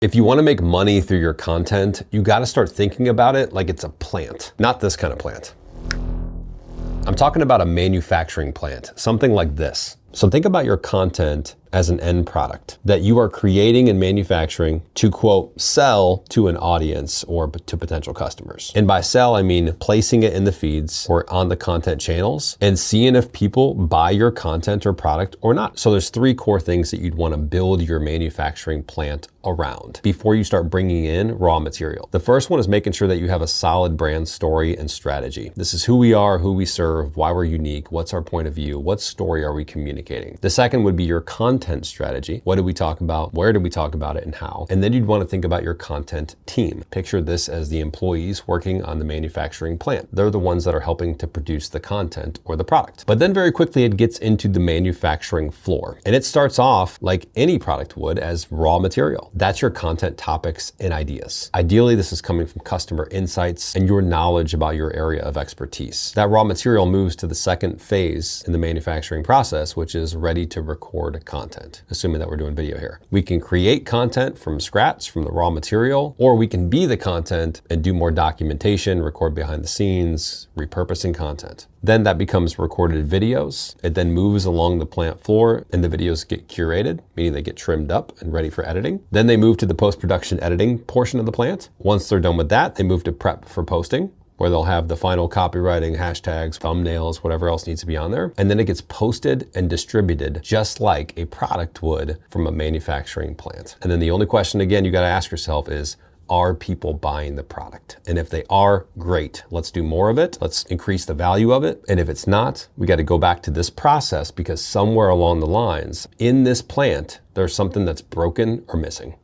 If you want to make money through your content, you got to start thinking about it like it's a plant, not this kind of plant. I'm talking about a manufacturing plant, something like this. So think about your content as an end product that you are creating and manufacturing to, quote, sell to an audience or to potential customers. And by sell, I mean placing it in the feeds or on the content channels and seeing if people buy your content or product or not. So there's three core things that you'd want to build your manufacturing plant around before you start bringing in raw material. The first one is making sure that you have a solid brand story and strategy. This is who we are, who we serve, why we're unique, what's our point of view, what story are we communicating. The second would be your content strategy. What did we talk about? Where did we talk about it and how? And then you'd want to think about your content team. Picture this as the employees working on the manufacturing plant. They're the ones that are helping to produce the content or the product. But then very quickly it gets into the manufacturing floor. And it starts off like any product would as raw material. That's your content topics and ideas. Ideally, this is coming from customer insights and your knowledge about your area of expertise. That raw material moves to the second phase in the manufacturing process, which is ready to record content, assuming that we're doing video here. We can create content from scratch, from the raw material, or we can be the content and do more documentation, record behind the scenes, repurposing content. Then that becomes recorded videos. It then moves along the plant floor and the videos get curated, meaning they get trimmed up and ready for editing. Then they move to the post-production editing portion of the plant. Once they're done with that, they move to prep for posting, where they'll have the final copywriting, hashtags, thumbnails, whatever else needs to be on there. And then it gets posted and distributed just like a product would from a manufacturing plant. And then the only question, again, you got to ask yourself is, are people buying the product? And if they are, great. Let's do more of it. Let's increase the value of it. And if it's not, we got to go back to this process because somewhere along the lines in this plant, there's something that's broken or missing.